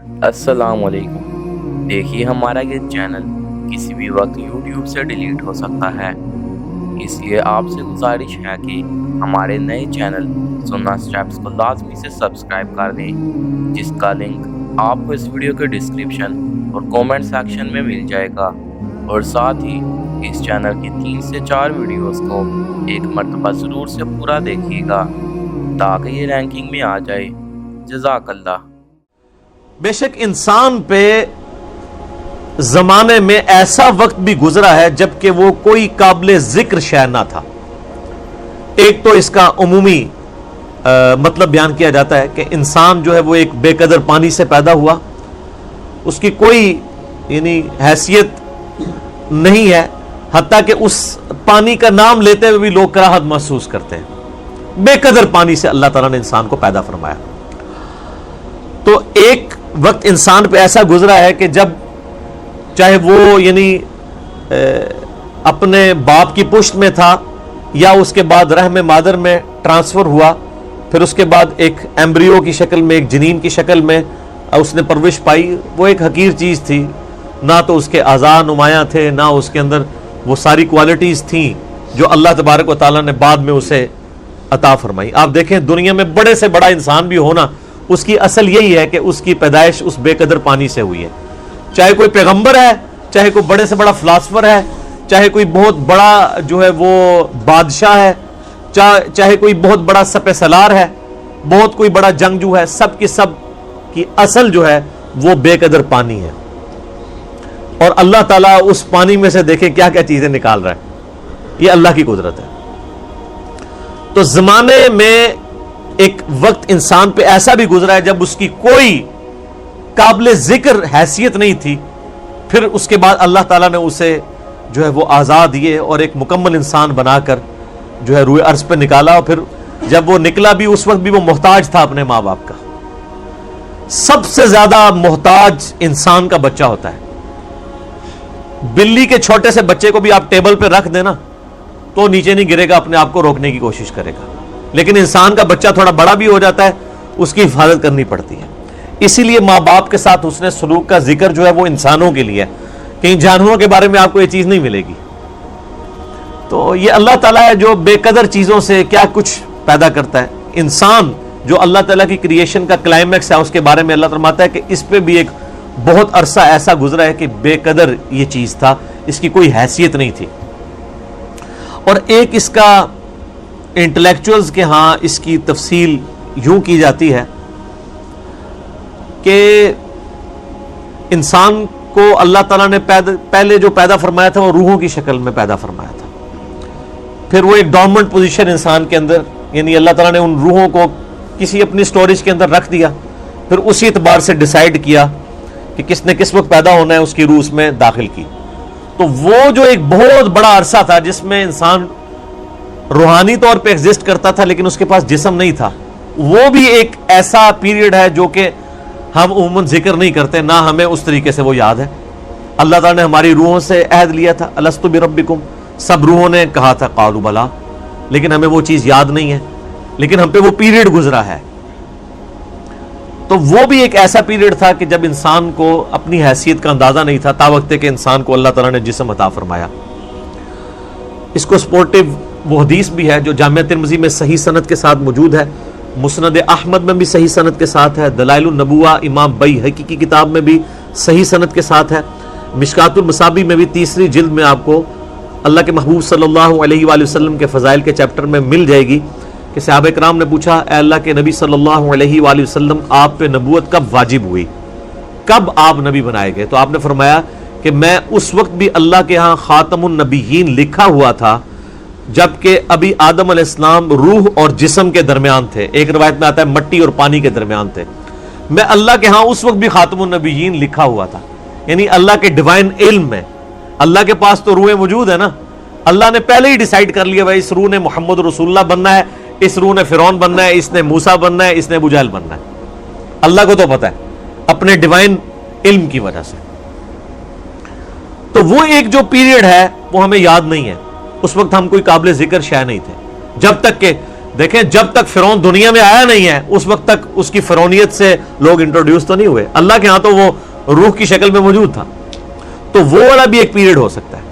السلام علیکم۔ دیکھیے ہمارا یہ چینل کسی بھی وقت یوٹیوب سے ڈیلیٹ ہو سکتا ہے، اس لیے آپ سے گزارش ہے کہ ہمارے نئے چینل سننا اسٹیپس کو لازمی سے سبسکرائب کر دیں، جس کا لنک آپ کو اس ویڈیو کے ڈسکرپشن اور کومنٹ سیکشن میں مل جائے گا، اور ساتھ ہی اس چینل کی 3 سے 4 ویڈیوز کو ایک مرتبہ ضرور سے پورا دیکھیے گا تاکہ یہ رینکنگ میں آ جائے۔ جزاک اللہ۔ بے شک انسان پہ زمانے میں ایسا وقت بھی گزرا ہے جبکہ وہ کوئی قابل ذکر شے نہ تھا۔ ایک تو اس کا عمومی مطلب بیان کیا جاتا ہے کہ انسان جو ہے وہ ایک بے قدر پانی سے پیدا ہوا، اس کی کوئی حیثیت نہیں ہے، حتیٰ کہ اس پانی کا نام لیتے ہوئے بھی لوگ کراہت محسوس کرتے ہیں۔ بے قدر پانی سے اللہ تعالیٰ نے انسان کو پیدا فرمایا۔ تو ایک وقت انسان پہ ایسا گزرا ہے کہ جب چاہے وہ اپنے باپ کی پشت میں تھا یا اس کے بعد رحم مادر میں ٹرانسفر ہوا، پھر اس کے بعد ایک ایمبریو کی شکل میں، ایک جنین کی شکل میں اس نے پرورش پائی، وہ ایک حقیر چیز تھی، نہ تو اس کے اعضاء نمایاں تھے، نہ اس کے اندر وہ ساری کوالٹیز تھیں جو اللہ تبارک و تعالیٰ نے بعد میں اسے عطا فرمائی۔ آپ دیکھیں دنیا میں بڑے سے بڑا انسان بھی ہونا، اس کی اصل یہی ہے کہ اس کی پیدائش اس بے قدر پانی سے ہوئی ہے۔ چاہے کوئی پیغمبر ہے، چاہے کوئی بڑے سے بڑا فلاسفر ہے، چاہے کوئی بہت بڑا جو ہے وہ بادشاہ ہے، چاہے کوئی بہت بڑا سپہ سالار ہے، بہت کوئی بڑا جنگجو ہے، سب کی اصل جو ہے وہ بے قدر پانی ہے۔ اور اللہ تعالیٰ اس پانی میں سے دیکھیں کیا کیا چیزیں نکال رہا ہے، یہ اللہ کی قدرت ہے۔ تو زمانے میں ایک وقت انسان پہ ایسا بھی گزرا ہے جب اس کی کوئی قابل ذکر حیثیت نہیں تھی، پھر اس کے بعد اللہ تعالیٰ نے اسے جو ہے وہ آزاد دیے اور ایک مکمل انسان بنا کر جو ہے روئے ارض پہ نکالا، اور پھر جب وہ نکلا بھی اس وقت بھی وہ محتاج تھا اپنے ماں باپ کا۔ سب سے زیادہ محتاج انسان کا بچہ ہوتا ہے۔ بلی کے چھوٹے سے بچے کو بھی آپ ٹیبل پہ رکھ دینا تو نیچے نہیں گرے گا، اپنے آپ کو روکنے کی کوشش کرے گا، لیکن انسان کا بچہ تھوڑا بڑا بھی ہو جاتا ہے، اس کی حفاظت کرنی پڑتی ہے۔ اسی لیے ماں باپ کے ساتھ حسن سلوک کا ذکر جو ہے وہ انسانوں کے لیے ہے، کہیں جانوروں کے بارے میں آپ کو یہ چیز نہیں ملے گی۔ تو یہ اللہ تعالیٰ ہے جو بے قدر چیزوں سے کیا کچھ پیدا کرتا ہے۔ انسان جو اللہ تعالیٰ کی کریشن کا کلائمیکس ہے، اس کے بارے میں اللہ فرماتا ہے کہ اس پہ بھی ایک بہت عرصہ ایسا گزرا ہے کہ بے قدر یہ چیز تھا، اس کی کوئی حیثیت نہیں تھی۔ اور ایک اس کا انٹلیکچوئلز کے ہاں اس کی تفصیل یوں کی جاتی ہے کہ انسان کو اللہ تعالیٰ نے پہلے جو پیدا فرمایا تھا وہ روحوں کی شکل میں پیدا فرمایا تھا، پھر وہ ایک ڈورمنٹ پوزیشن انسان کے اندر، یعنی اللہ تعالیٰ نے ان روحوں کو کسی اپنی سٹوریج کے اندر رکھ دیا، پھر اسی اعتبار سے ڈیسائیڈ کیا کہ کس نے کس وقت پیدا ہونا ہے، اس کی روح اس میں داخل کی۔ تو وہ جو ایک بہت بڑا عرصہ تھا جس میں انسان روحانی طور پہ ایگزسٹ کرتا تھا لیکن اس کے پاس جسم نہیں تھا، وہ بھی ایک ایسا پیریڈ ہے جو کہ ہم عموماً ذکر نہیں کرتے، نہ ہمیں اس طریقے سے وہ یاد ہے۔ اللہ تعالیٰ نے ہماری روحوں سے عہد لیا تھا، الستو بربکم، سب روحوں نے کہا تھا قالوا بلا، لیکن ہمیں وہ چیز یاد نہیں ہے، لیکن ہم پہ وہ پیریڈ گزرا ہے۔ تو وہ بھی ایک ایسا پیریڈ تھا کہ جب انسان کو اپنی حیثیت کا اندازہ نہیں تھا، تا وقت کہ انسان کو اللہ تعالیٰ نے جسم عطا فرمایا۔ اس کو سپورٹیو وہ حدیث بھی ہے جو جامعہ ترمذی میں صحیح سند کے ساتھ موجود ہے، مسند احمد میں بھی صحیح سند کے ساتھ ہے، دلائل النبوہ امام بیہقی کی کتاب میں بھی صحیح سند کے ساتھ ہے، مشکات المصابیح میں بھی 3 جلد میں آپ کو اللہ کے محبوب صلی اللہ علیہ وآلہ وسلم کے فضائل کے چیپٹر میں مل جائے گی کہ صحابہ کرام نے پوچھا اے اللہ کے نبی صلی اللہ علیہ وآلہ وسلم، آپ پہ نبوت کب واجب ہوئی، کب آپ نبی بنائے گئے؟ تو آپ نے فرمایا کہ میں اس وقت بھی اللہ کے ہاں خاتم النبیین لکھا ہوا تھا جبکہ ابھی آدم علیہ السلام روح اور جسم کے درمیان تھے، ایک روایت میں آتا ہے مٹی اور پانی کے درمیان تھے، میں اللہ کے ہاں اس وقت بھی خاتم النبیین لکھا ہوا تھا۔ یعنی اللہ کے ڈیوائن علم میں، اللہ کے پاس تو روحیں موجود ہے نا، اللہ نے پہلے ہی ڈیسائیڈ کر لیا بھائی اس روح نے محمد رسول اللہ بننا ہے، اس روح نے فرعون بننا ہے، اس نے موسیٰ بننا ہے، اس نے ابو جہل بننا ہے۔ اللہ کو تو پتہ ہے اپنے ڈیوائن علم کی وجہ سے۔ تو وہ ایک جو پیریڈ ہے وہ ہمیں یاد نہیں ہے، اس وقت ہم کوئی قابل ذکر شے نہیں تھے، جب تک کہ دیکھیں جب تک فرعون دنیا میں آیا نہیں ہے اس وقت تک اس کی فرعونیت سے لوگ انٹروڈیوس تو نہیں ہوئے. اللہ کے ہاں تو وہ روح کی شکل میں موجود تھا. تو وہ والا بھی ایک پیریڈ ہو سکتا ہے.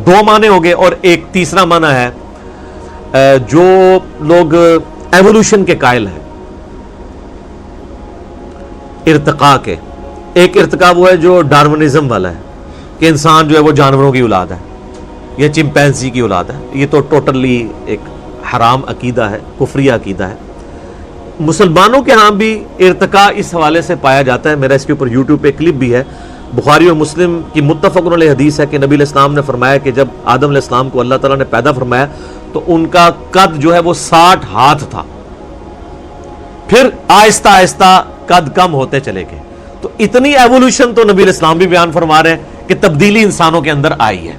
دو معنی ہو گئے. اور ایک تیسرا معنی ہے جو لوگ ایوولوشن کے قائل ہیں, ارتقاء کے. ایک ارتقاء وہ ہے جو ڈارونزم والا ہے کہ انسان جو ہے وہ جانوروں کی اولاد ہے یا چمپینزی کی اولاد ہے. یہ تو ٹوٹلی ایک حرام عقیدہ ہے, کفری عقیدہ ہے. مسلمانوں کے ہاں بھی ارتقاء اس حوالے سے پایا جاتا ہے. میرا اس کے اوپر یوٹیوب پہ کلپ بھی ہے. بخاری اور مسلم کی متفق علیہ حدیث ہے کہ نبی علیہ السلام نے فرمایا کہ جب آدم علیہ السلام کو اللہ تعالیٰ نے پیدا فرمایا تو ان کا قد جو ہے وہ 60 ہاتھ تھا. پھر آہستہ آہستہ قد کم ہوتے چلے گئے. تو اتنی ایوولوشن تو نبی علیہ السلام بھی بیان فرما رہے ہیں کہ تبدیلی انسانوں کے اندر آئی ہے.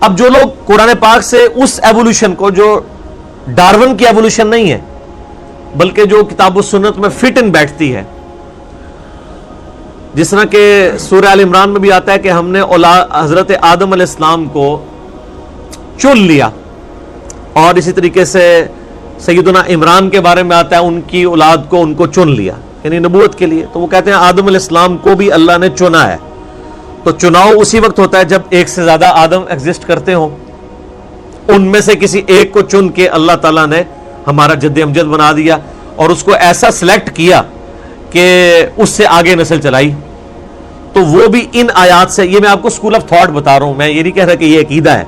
اب جو لوگ قرآن پاک سے اس ایوولوشن کو, جو ڈارون کی ایوولوشن نہیں ہے بلکہ جو کتاب و سنت میں فٹ ان بیٹھتی ہے, جس طرح کہ سورہ آل عمران میں بھی آتا ہے کہ ہم نے حضرت آدم علیہ السلام کو چن لیا, اور اسی طریقے سے سیدنا عمران کے بارے میں آتا ہے ان کی اولاد کو ان کو چن لیا یعنی نبوت کے لیے. تو وہ کہتے ہیں آدم علیہ السلام کو بھی اللہ نے چنا ہے. تو چناؤ اسی وقت ہوتا ہے جب ایک سے زیادہ آدم ایگزسٹ کرتے ہوں, ان میں سے کسی ایک کو چن کے اللہ تعالیٰ نے ہمارا جد امجد بنا دیا اور اس کو ایسا سلیکٹ کیا کہ اس سے آگے نسل چلائی. تو وہ بھی ان آیات سے, یہ میں آپ کو اسکول آف تھاٹ بتا رہا ہوں, میں یہ نہیں کہہ رہا کہ یہ عقیدہ ہے.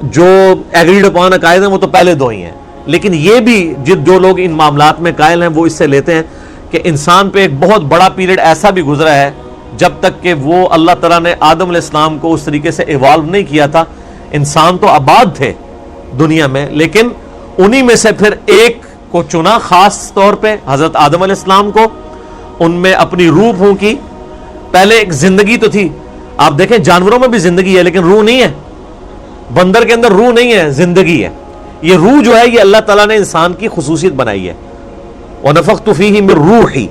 جو ایگریڈ اپون عقائد ہیں وہ تو پہلے دو ہی ہیں, لیکن یہ بھی جو لوگ ان معاملات میں قائل ہیں وہ اس سے لیتے ہیں کہ انسان پہ ایک بہت بڑا پیریڈ ایسا بھی گزرا ہے جب تک کہ وہ اللہ تعالیٰ نے آدم علیہ السلام کو اس طریقے سے ایوالو نہیں کیا تھا. انسان تو آباد تھے دنیا میں, لیکن انہی میں سے پھر ایک کو چنا خاص طور پہ حضرت آدم علیہ السلام کو, ان میں اپنی روح پھونکی. پہلے ایک زندگی تو تھی, آپ دیکھیں جانوروں میں بھی زندگی ہے لیکن روح نہیں ہے. بندر کے اندر روح نہیں ہے, زندگی ہے. یہ روح جو ہے یہ اللہ تعالیٰ نے انسان کی خصوصیت بنائی ہے. وَنَفَخْتُ فِيهِ مِن رُوحِي,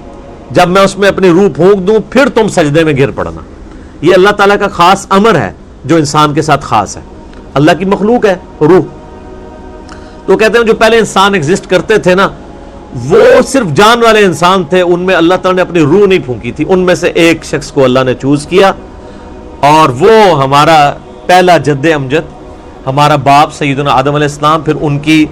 جب میں اس میں اپنی روح پھونک دوں پھر تم سجدے میں گر پڑنا. یہ اللہ تعالیٰ کا خاص امر ہے جو انسان کے ساتھ خاص ہے. اللہ کی مخلوق ہے روح. تو کہتے ہیں جو پہلے انسان ایگزسٹ کرتے تھے نا, وہ صرف جان والے انسان تھے, ان میں اللہ تعالیٰ نے اپنی روح نہیں پھونکی تھی. ان میں سے ایک شخص کو اللہ نے چوز کیا اور وہ ہمارا پہلا جد امجد, ہمارا باپ سیدنا آدم علیہ السلام. پھر ان کی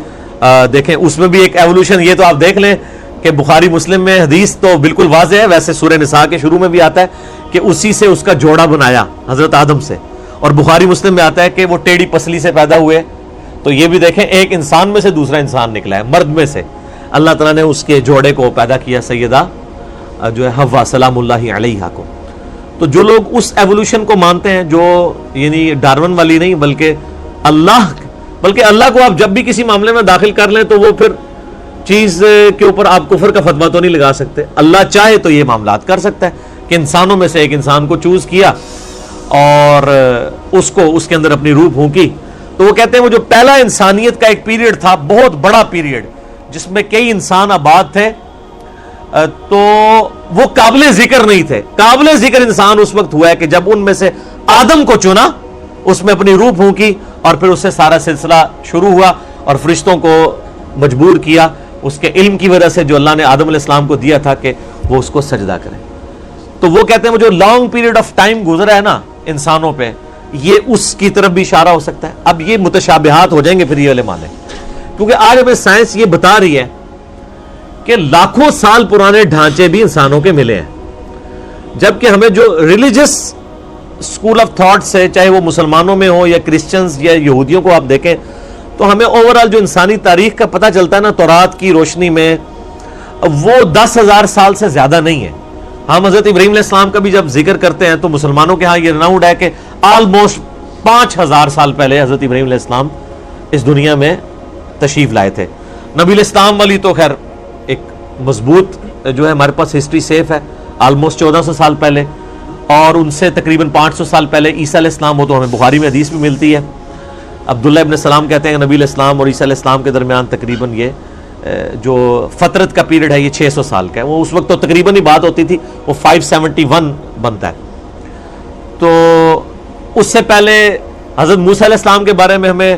دیکھیں اس میں بھی ایک ایوولوشن, یہ تو آپ دیکھ لیں کہ بخاری مسلم میں حدیث تو بالکل واضح ہے. ویسے سورہ نساء کے شروع میں بھی آتا ہے کہ اسی سے اس کا جوڑا بنایا حضرت آدم سے, اور بخاری مسلم میں آتا ہے کہ وہ ٹیڑھی پسلی سے پیدا ہوئے. تو یہ بھی دیکھیں ایک انسان میں سے دوسرا انسان نکلا ہے, مرد میں سے اللہ تعالیٰ نے اس کے جوڑے کو پیدا کیا, سیدہ جو ہے حوا سلام اللہ علیہا کو. تو جو لوگ اس ایوولوشن کو مانتے ہیں, جو یعنی ڈارون والی نہیں بلکہ اللہ کو آپ جب بھی کسی معاملے میں داخل کر لیں تو وہ پھر چیز کے اوپر آپ کفر کا فتویٰ تو نہیں لگا سکتے. اللہ چاہے تو یہ معاملات کر سکتا ہے کہ انسانوں میں سے ایک انسان کو چوز کیا اور اس کو اس کے اندر اپنی روح پھونکی. تو وہ کہتے ہیں وہ جو پہلا انسانیت کا ایک پیریڈ تھا, بہت بڑا پیریڈ جس میں کئی انسان آباد تھے, تو وہ قابل ذکر نہیں تھے. قابل ذکر انسان اس وقت ہوا ہے کہ جب ان میں سے آدم کو چنا, اس میں اپنی روح پھونکی اور پھر اس سے سارا سلسلہ شروع ہوا اور فرشتوں کو مجبور کیا اس کے علم کی وجہ سے جو اللہ نے آدم علیہ السلام کو دیا تھا کہ وہ اس کو سجدہ کریں. تو وہ کہتے ہیں وہ جو لانگ پیریڈ آف ٹائم گزرا ہے نا انسانوں پہ, یہ اس کی طرف بھی اشارہ ہو سکتا ہے. اب یہ متشابہات ہو جائیں گے پھر یہ والے معنی, کیونکہ آج ہمیں سائنس یہ بتا رہی ہے کہ لاکھوں سال پرانے ڈھانچے بھی انسانوں کے ملے ہیں, جبکہ ہمیں جو ریلیجس اسکول آف تھاٹ سے, چاہے وہ مسلمانوں میں ہو یا کرسچنز یا یہودیوں کو آپ دیکھیں, تو ہمیں اوورال جو انسانی تاریخ کا پتہ چلتا ہے نا تورات کی روشنی میں, وہ 10,000 سال سے زیادہ نہیں ہے. ہم حضرت ابراہیم علیہ السلام کا بھی جب ذکر کرتے ہیں تو مسلمانوں کے ہاں یہ رناؤڈ ہے کہ آلموسٹ 5,000 سال پہلے حضرت ابراہیم علیہ السلام اس دنیا میں تشریف لائے تھے. نبی علیہ السلام والی تو خیر ایک مضبوط جو ہے ہمارے پاس ہسٹری سیف ہے, آلموسٹ 1400 سال پہلے, اور ان سے تقریباً 500 سال پہلے عیسیٰ علیہ السلام ہو, تو ہمیں بخاری میں حدیث بھی ملتی ہے. عبداللہ ابن السلام کہتے ہیں کہ نبی علیہ السلام اور عیسیٰ علیہ السلام کے درمیان تقریباً یہ جو فترت کا پیریڈ ہے یہ 600 سال کا ہے. وہ اس وقت تو تقریباً ہی بات ہوتی تھی, وہ 571 بنتا ہے. تو اس سے پہلے حضرت موسیٰ علیہ السلام کے بارے میں ہمیں